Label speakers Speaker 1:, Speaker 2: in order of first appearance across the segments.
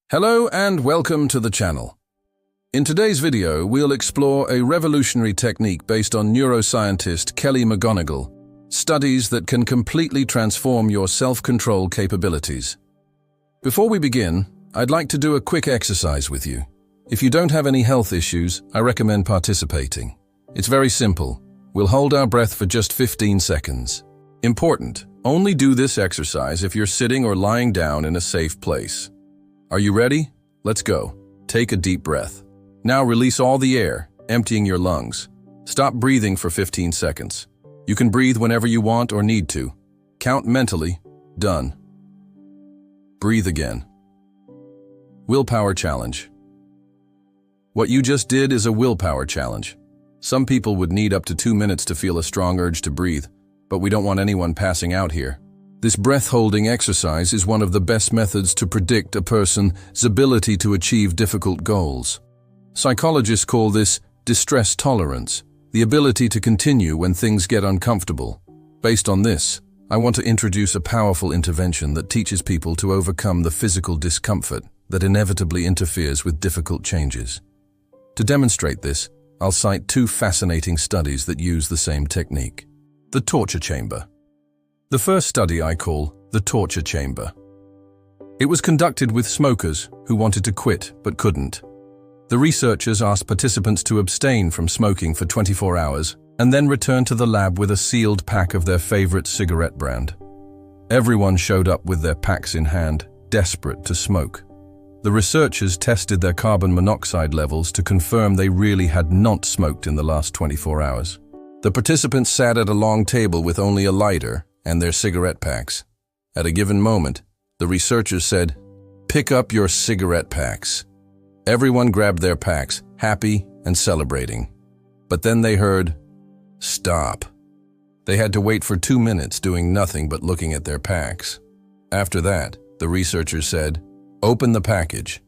Speaker 1: Hello and welcome to the channel. In today's video, we'll explore a revolutionary technique based on neuroscientist Kelly McGonigal, studies that can completely transform your self-control capabilities. Before we begin, I'd like to do a quick exercise with you. If you don't have any health issues, I recommend participating. It's very simple. We'll hold our breath for just 15 seconds. Important, only do this exercise if you're sitting or lying down in a safe place. Are you ready? Let's go. Take a deep breath. Now release all the air, emptying your lungs. Stop breathing for 15 seconds. You can breathe whenever you want or need to. Count mentally. Done. Breathe again. Willpower challenge. What you just did is a willpower challenge. Some people would need up to 2 minutes to feel a strong urge to breathe, but we don't want anyone passing out here. This breath-holding exercise is one of the best methods to predict a person's ability to achieve difficult goals. Psychologists call this distress tolerance, the ability to continue when things get uncomfortable. Based on this, I want to introduce a powerful intervention that teaches people to overcome the physical discomfort that inevitably interferes with difficult changes. To demonstrate this, I'll cite two fascinating studies that use the same technique. The torture chamber. The first study I call the torture chamber. It was conducted with smokers who wanted to quit but couldn't. The researchers asked participants to abstain from smoking for 24 hours and then return to the lab with a sealed pack of their favorite cigarette brand. Everyone showed up with their packs in hand, desperate to smoke. The researchers tested their carbon monoxide levels to confirm they really had not smoked in the last 24 hours. The participants sat at a long table with only a lighter and their cigarette packs. At a given moment, the researchers said, "Pick up your cigarette packs." Everyone grabbed their packs, happy and celebrating. But then they heard, "Stop." They had to wait for 2 minutes doing nothing but looking at their packs. After that, the researchers said, "Open the package."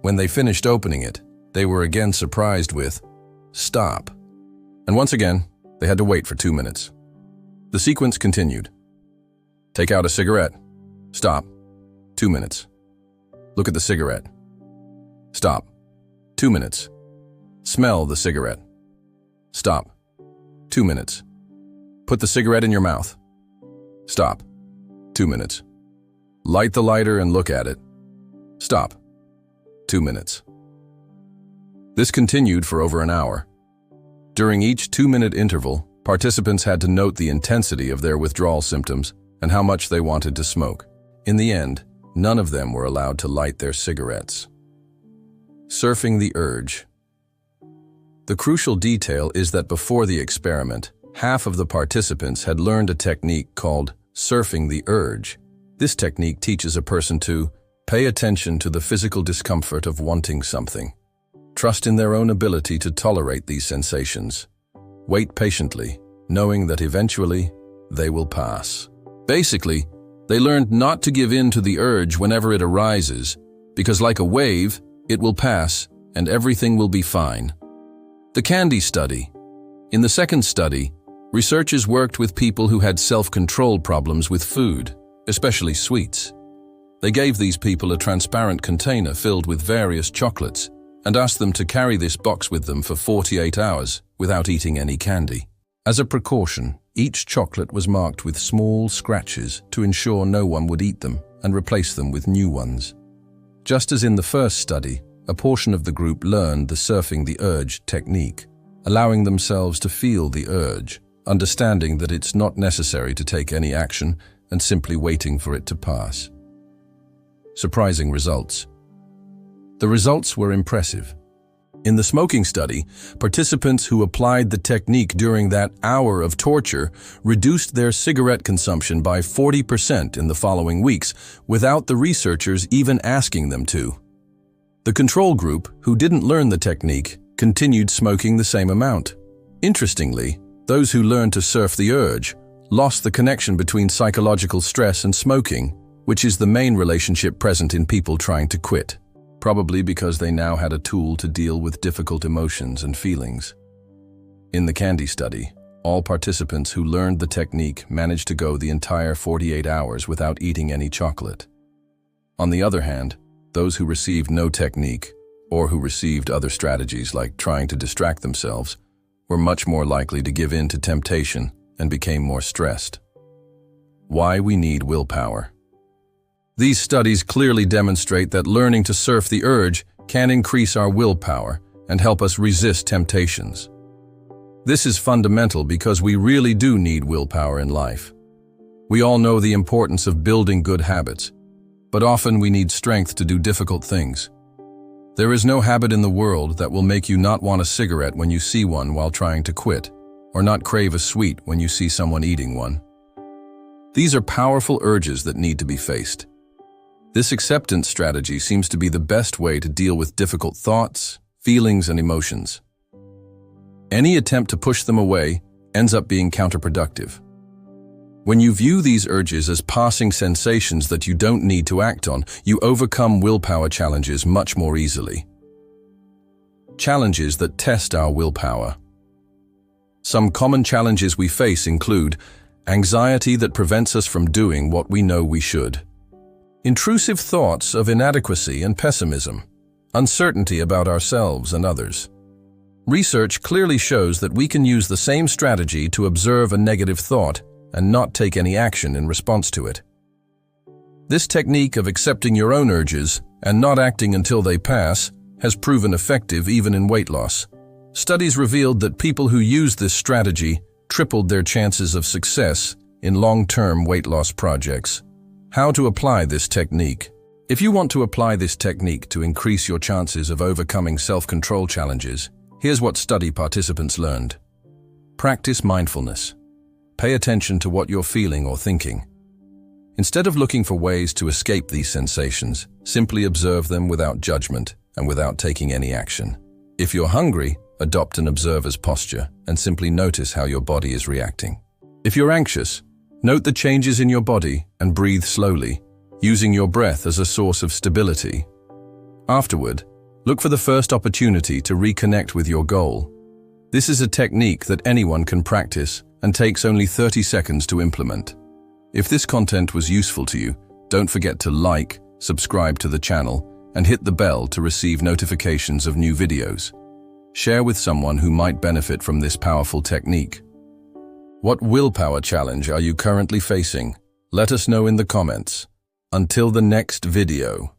Speaker 1: When they finished opening it, they were again surprised with, "Stop." And once again, they had to wait for 2 minutes. The sequence continued. Take out a cigarette. Stop. 2 minutes. Look at the cigarette. Stop. 2 minutes. Smell the cigarette. Stop. 2 minutes. Put the cigarette in your mouth. Stop. 2 minutes. Light the lighter and look at it. Stop. 2 minutes. This continued for over an hour. During each 2-minute interval, participants had to note the intensity of their withdrawal symptoms and how much they wanted to smoke. In the end, none of them were allowed to light their cigarettes. Surfing the urge. The crucial detail is that before the experiment, half of the participants had learned a technique called surfing the urge. This technique teaches a person to pay attention to the physical discomfort of wanting something. Trust in their own ability to tolerate these sensations. Wait patiently, knowing that eventually they will pass. Basically, they learned not to give in to the urge whenever it arises, because like a wave, it will pass and everything will be fine. The candy study. In the second study, researchers worked with people who had self-control problems with food, especially sweets. They gave these people a transparent container filled with various chocolates and asked them to carry this box with them for 48 hours without eating any candy. As a precaution, each chocolate was marked with small scratches to ensure no one would eat them and replace them with new ones. Just as in the first study, a portion of the group learned the surfing the urge technique, allowing themselves to feel the urge, understanding that it's not necessary to take any action and simply waiting for it to pass. Surprising results. The results were impressive. In the smoking study, participants who applied the technique during that hour of torture reduced their cigarette consumption by 40% in the following weeks, without the researchers even asking them to. The control group, who didn't learn the technique, continued smoking the same amount. Interestingly, those who learned to surf the urge lost the connection between psychological stress and smoking, which is the main relationship present in people trying to quit. Probably because they now had a tool to deal with difficult emotions and feelings. In the candy study, all participants who learned the technique managed to go the entire 48 hours without eating any chocolate. On the other hand, those who received no technique, or who received other strategies like trying to distract themselves, were much more likely to give in to temptation and became more stressed. Why we need willpower. These studies clearly demonstrate that learning to surf the urge can increase our willpower and help us resist temptations. This is fundamental because we really do need willpower in life. We all know the importance of building good habits, but often we need strength to do difficult things. There is no habit in the world that will make you not want a cigarette when you see one while trying to quit, or not crave a sweet when you see someone eating one. These are powerful urges that need to be faced. This acceptance strategy seems to be the best way to deal with difficult thoughts, feelings, and emotions. Any attempt to push them away ends up being counterproductive. When you view these urges as passing sensations that you don't need to act on, you overcome willpower challenges much more easily. Challenges that test our willpower. Some common challenges we face include anxiety that prevents us from doing what we know we should, intrusive thoughts of inadequacy and pessimism, uncertainty about ourselves and others. Research clearly shows that we can use the same strategy to observe a negative thought and not take any action in response to it. This technique of accepting your own urges and not acting until they pass has proven effective even in weight loss. Studies revealed that people who used this strategy tripled their chances of success in long-term weight loss projects. How to apply this technique? If you want to apply this technique to increase your chances of overcoming self-control challenges, here's what study participants learned. Practice mindfulness. Pay attention to what you're feeling or thinking. Instead of looking for ways to escape these sensations, simply observe them without judgment and without taking any action. If you're hungry, adopt an observer's posture and simply notice how your body is reacting. If you're anxious, note the changes in your body and breathe slowly, using your breath as a source of stability. Afterward, look for the first opportunity to reconnect with your goal. This is a technique that anyone can practice and takes only 30 seconds to implement. If this content was useful to you, don't forget to like, subscribe to the channel, and hit the bell to receive notifications of new videos. Share with someone who might benefit from this powerful technique. What willpower challenge are you currently facing? Let us know in the comments. Until the next video.